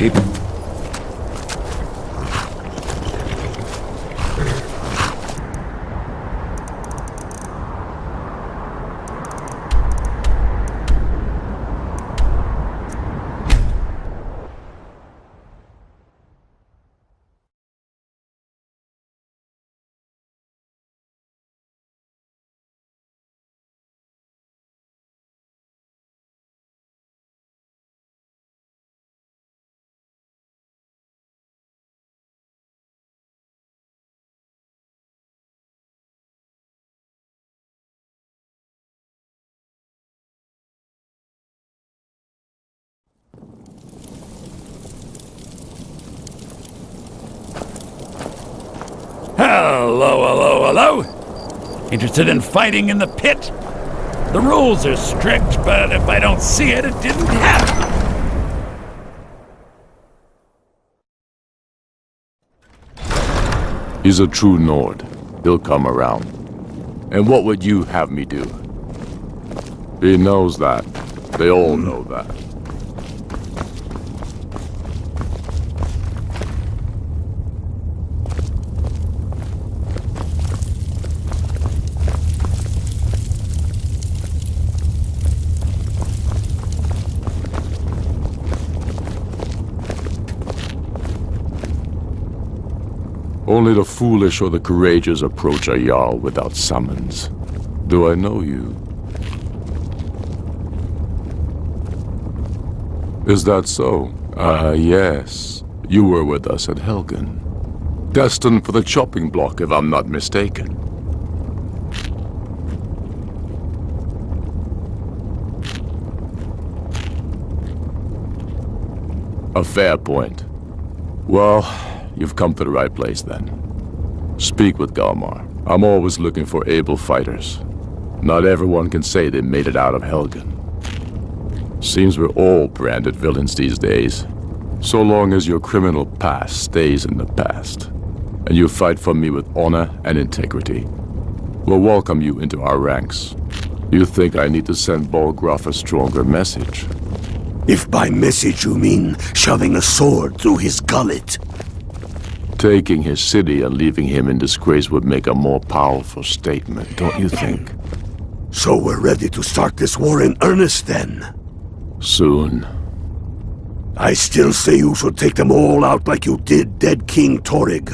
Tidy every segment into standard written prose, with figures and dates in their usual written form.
Keep... Hello. Interested in fighting in the pit? The rules are strict, but if I don't see it, it didn't happen. He's a true Nord. He'll come around. And what would you have me do? He knows that. They all know that. Only the foolish or the courageous approach a Jarl without summons. Do I know you? Is that so? Yes. You were with us at Helgen. Destined for the chopping block, if I'm not mistaken. A fair point. Well, you've come to the right place then. Speak with Galmar. I'm always looking for able fighters. Not everyone can say they made it out of Helgen. Seems we're all branded villains these days. So long as your criminal past stays in the past, and you fight for me with honor and integrity, we'll welcome you into our ranks. You think I need to send Bolgraf a stronger message? If by message you mean shoving a sword through his gullet. Taking his city and leaving him in disgrace would make a more powerful statement, don't you think? So we're ready to start this war in earnest then? Soon. I still say you should take them all out like you did dead King Torrig.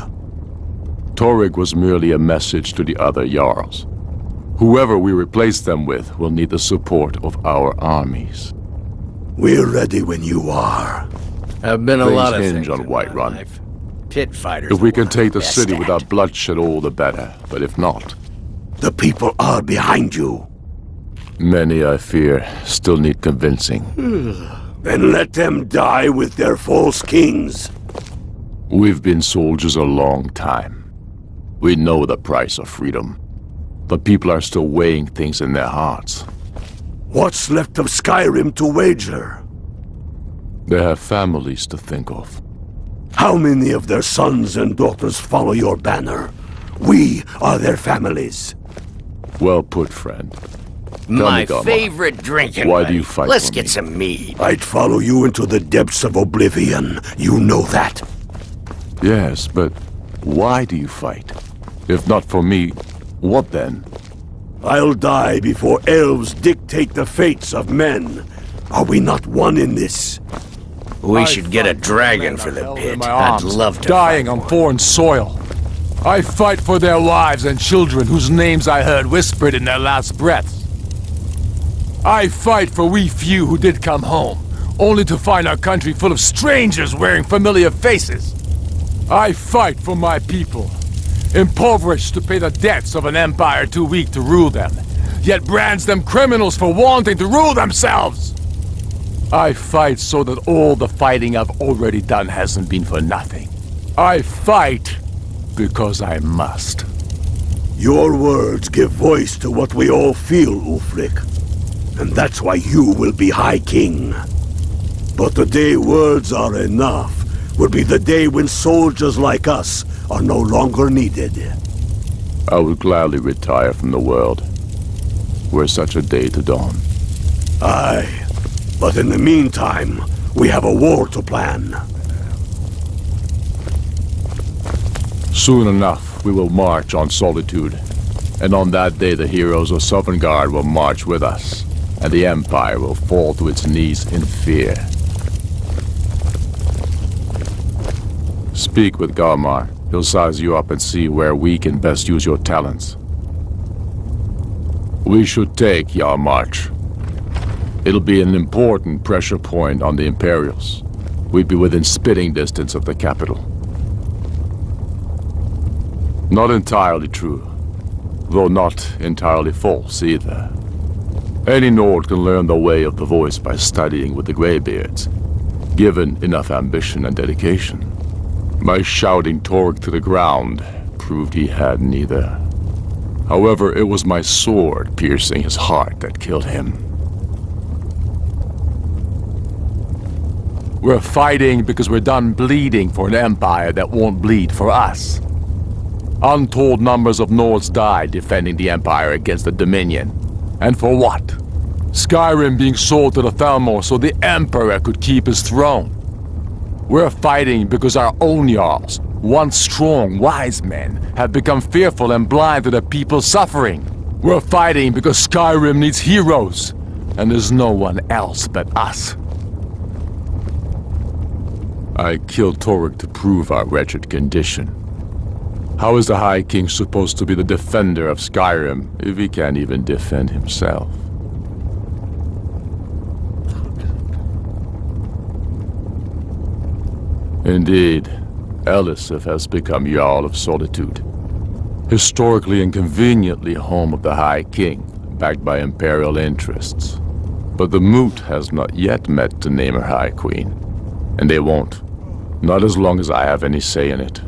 Torrig was merely a message to the other Jarls. Whoever we replace them with will need the support of our armies. We're ready when you are. Have been a lot of hinge things on in Whiterun. my life. Pit fighters. If we can take the best city at. without bloodshed, all the better. But if not, The people are behind you. many, I fear, still need convincing. Then let them die with their false kings. We've been soldiers a long time. We know the price of freedom. But people are still weighing things in their hearts. What's left of Skyrim to wager? They have families to think of. How many of their sons and daughters follow your banner? We are their families. Well put, friend. My me, Galmar, favorite drinking. why do buddy. you fight Let's for get me? some mead. I'd follow you into the depths of oblivion. You know that. Yes, but why do you fight? If not for me, what then? I'll die before elves dictate the fates of men. Are we not one in this? We should get a dragon for the pit. I'd love to. Dying fight on one. foreign soil. I fight for their wives and children whose names I heard whispered in their last breaths. I fight for we few who did come home, only to find our country full of strangers wearing familiar faces. I fight for my people, impoverished to pay the debts of an empire too weak to rule them, yet brands them criminals for wanting to rule themselves. I fight so that all the fighting I've already done hasn't been for nothing. I fight because I must. Your words give voice to what we all feel, Ulfric. And that's why you will be High King. But the day words are enough will be the day when soldiers like us are no longer needed. I would gladly retire from the world, were such a day to dawn. Aye, but in the meantime, we have a war to plan. Soon enough, we will march on Solitude. And on that day, the heroes of Sovngarde will march with us, and the Empire will fall to its knees in fear. Speak with Galmar. He'll size you up and see where we can best use your talents. We should take Yarmarch. It'll be an important pressure point on the Imperials. We'd be within spitting distance of the capital. Not entirely true, though not entirely false either. Any Nord can learn the way of the voice by studying with the Greybeards, given enough ambition and dedication. My shouting Torg to the ground proved he had neither. However, it was my sword piercing his heart that killed him. We're fighting because we're done bleeding for an empire that won't bleed for us. Untold numbers of Nords died defending the Empire against the Dominion. And for what? Skyrim being sold to the Thalmor so the Emperor could keep his throne. We're fighting because our own Jarls, once strong, wise men, have become fearful and blind to the people's suffering. We're fighting because Skyrim needs heroes, and there's no one else but us. I killed Torg to prove our wretched condition. How is the High King supposed to be the defender of Skyrim if he can't even defend himself? Indeed, Elisif has become Jarl of Solitude. Historically and conveniently home of the High King, backed by Imperial interests. But the Moot has not yet met to name her High Queen. And they won't. Not as long as I have any say in it.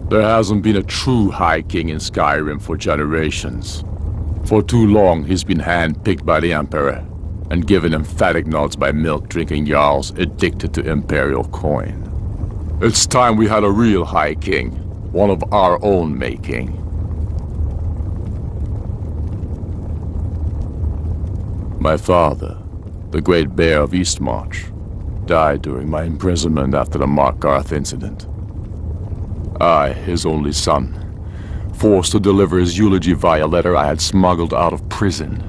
There hasn't been a true High King in Skyrim for generations. For too long, he's been handpicked by the Emperor, and given emphatic nods by milk-drinking Jarls addicted to Imperial coin. It's time we had a real High King, one of our own making. My father, the Great Bear of Eastmarch, died during my imprisonment after the Markarth incident. I, his only son, forced to deliver his eulogy via letter I had smuggled out of prison.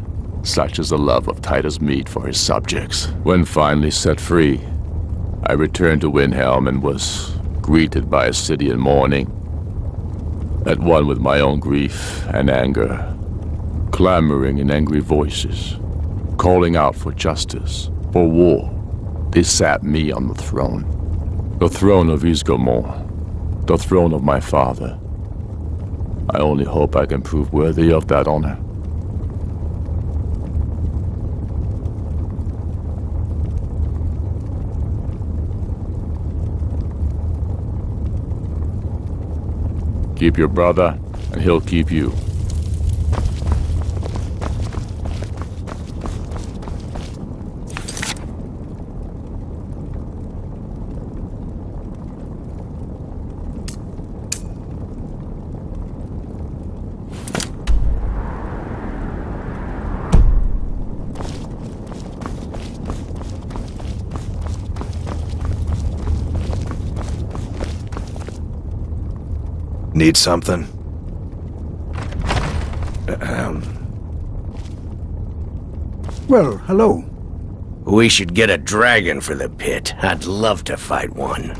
Such is the love of Titus meat for his subjects. When finally set free, I returned to Windhelm and was greeted by a city in mourning, at one with my own grief and anger, clamoring in angry voices, calling out for justice, for war. They sat me on the throne of Ysgramor. The throne of my father. I only hope I can prove worthy of that honor. Keep your brother, and he'll keep you. Need something? Well, hello. We should get a dragon for the pit. I'd love to fight one.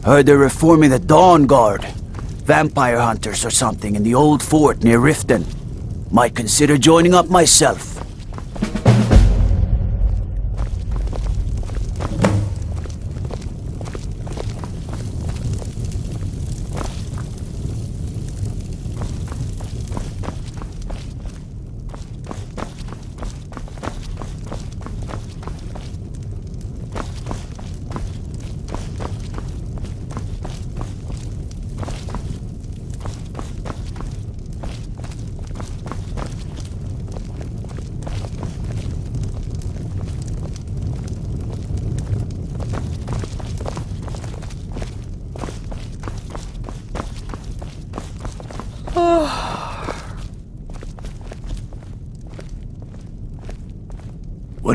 Heard they're reforming the Dawn Guard. Vampire hunters or something in the old fort near Riften. Might consider joining up myself.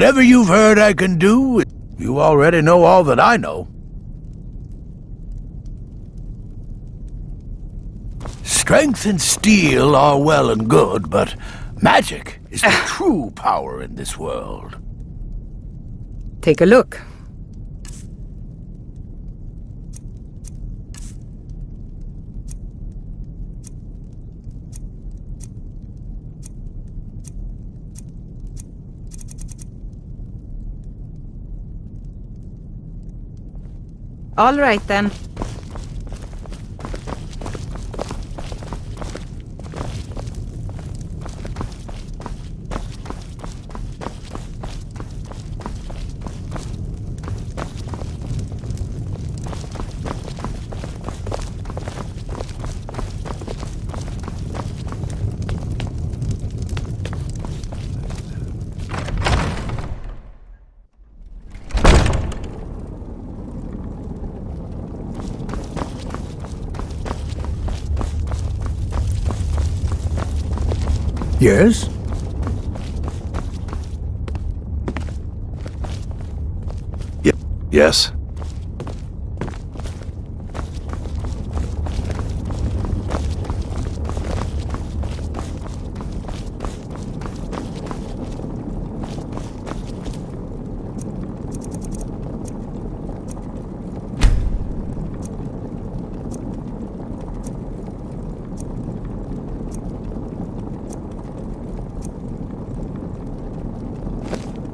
Whatever you've heard I can do, you already know all that I know. Strength and steel are well and good, but magic is the true power in this world. Take a look. All right, then. Yes? Yes?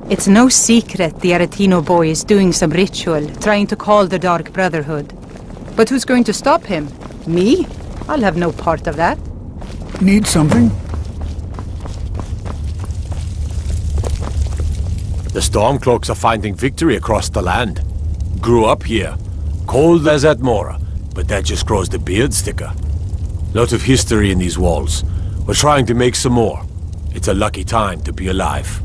It's no secret the Aretino boy is doing some ritual, trying to call the Dark Brotherhood. But who's going to stop him? Me? I'll have no part of that. Need something? The Stormcloaks are finding victory across the land. Grew up here. Cold as Atmora, but that just grows the beard sticker. Lot of history in these walls. We're trying to make some more. It's a lucky time to be alive.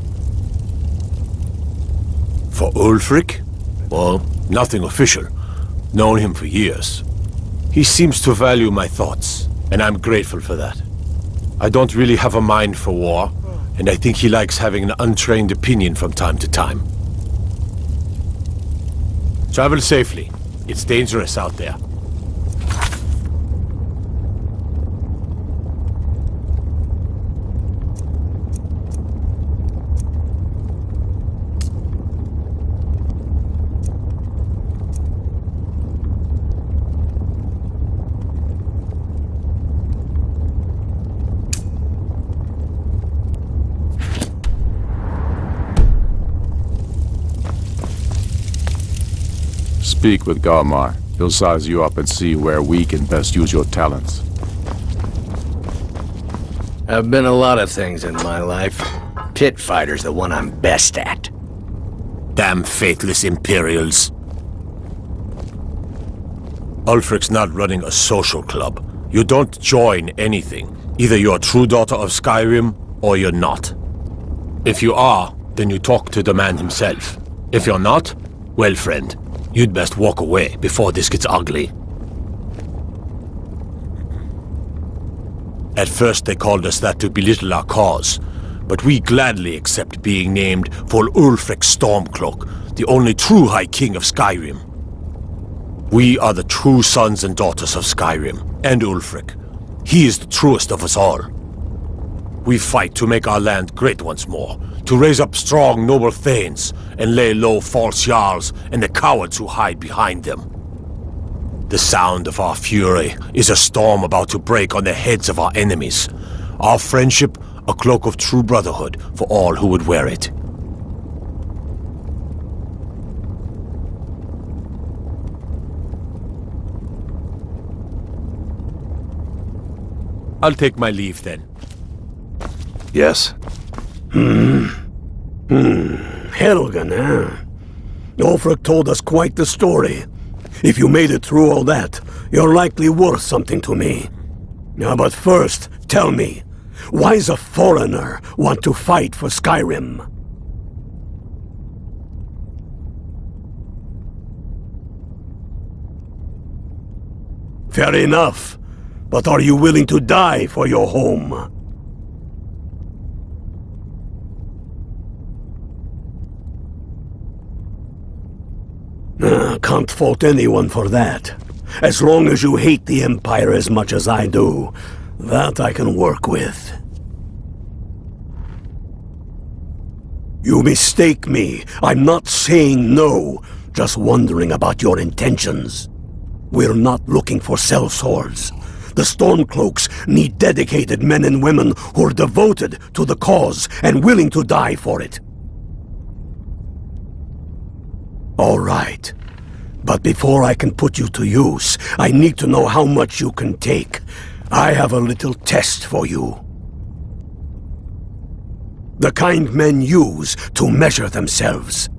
For Ulfric? Well, nothing official. Known him for years. He seems to value my thoughts, and I'm grateful for that. I don't really have a mind for war, and I think he likes having an untrained opinion from time to time. Travel safely. It's dangerous out there. Speak with Galmar. He'll size you up and see where we can best use your talents. I've been a lot of things in my life. Pit fighter's the one I'm best at. Damn faithless Imperials. Ulfric's not running a social club. You don't join anything. Either you're a true daughter of Skyrim, or you're not. If you are, then you talk to the man himself. If you're not, well, friend, you'd best walk away before this gets ugly. At first they called us that to belittle our cause, but we gladly accept being named for Ulfric Stormcloak, the only true High King of Skyrim. We are the true sons and daughters of Skyrim, and Ulfric. He is the truest of us all. We fight to make our land great once more, to raise up strong, noble thanes, and lay low false jarls and the cowards who hide behind them. The sound of our fury is a storm about to break on the heads of our enemies. Our friendship, a cloak of true brotherhood for all who would wear it. I'll take my leave then. Yes? Helgen, huh? Ulfric told us quite the story. If you made it through all that, you're likely worth something to me. Now, but first, tell me, why does a foreigner want to fight for Skyrim? Fair enough. But are you willing to die for your home? Can't fault anyone for that. As long as you hate the Empire as much as I do, that I can work with. You mistake me. I'm not saying no, just wondering about your intentions. We're not looking for sellswords. The Stormcloaks need dedicated men and women who are devoted to the cause and willing to die for it. All right. But before I can put you to use, I need to know how much you can take. I have a little test for you. The kind men use to measure themselves.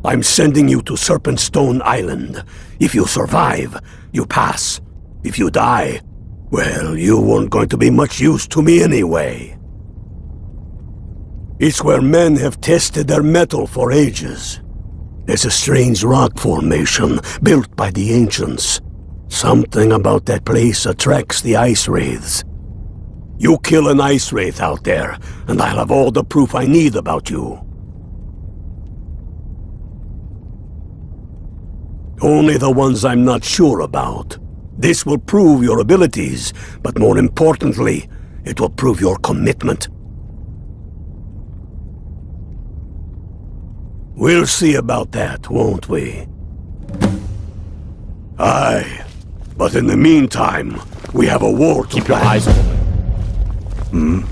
I'm sending you to Serpentstone Island. If you survive, you pass. If you die, well, you weren't going to be much use to me anyway. It's where men have tested their metal for ages. There's a strange rock formation built by the ancients. Something about that place attracts the ice wraiths. You kill an ice wraith out there, and I'll have all the proof I need about you. Only the ones I'm not sure about. This will prove your abilities, but more importantly, it will prove your commitment. We'll see about that, won't we? Aye. But in the meantime, we have a war to Keep your plan. eyes open.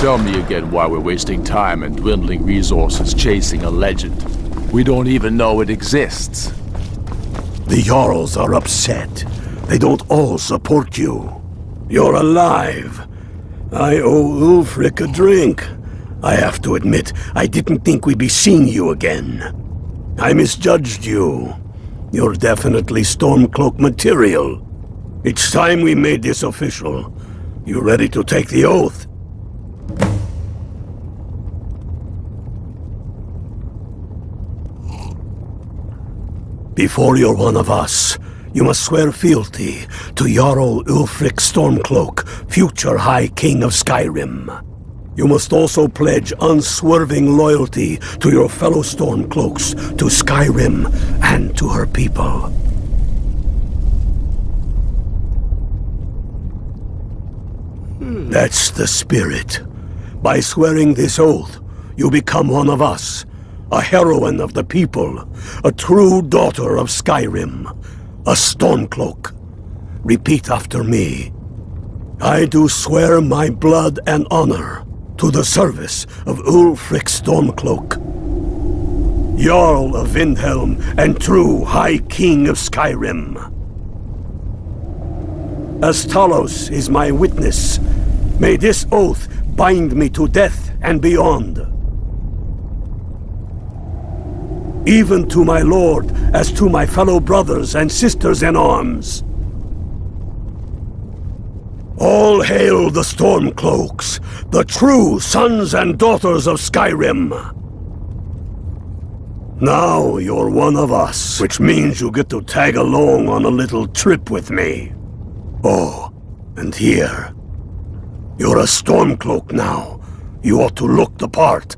Tell me again why we're wasting time and dwindling resources chasing a legend. We don't even know it exists. The Jarls are upset. They don't all support you. You're alive. I owe Ulfric a drink. I have to admit, I didn't think we'd be seeing you again. I misjudged you. You're definitely Stormcloak material. It's time we made this official. You ready to take the oath? Before you're one of us, you must swear fealty to Jarl Ulfric Stormcloak, future High King of Skyrim. You must also pledge unswerving loyalty to your fellow Stormcloaks, to Skyrim, and to her people. That's the spirit. By swearing this oath, you become one of us. A heroine of the people, a true daughter of Skyrim, a Stormcloak. Repeat after me. I do swear my blood and honor to the service of Ulfric Stormcloak, Jarl of Windhelm and true High King of Skyrim. As Talos is my witness, may this oath bind me to death and beyond. Even to my lord, as to my fellow brothers and sisters in arms. All hail the Stormcloaks, the true sons and daughters of Skyrim. Now you're one of us, which means you get to tag along on a little trip with me. Oh, and here. You're a Stormcloak now. You ought to look the part.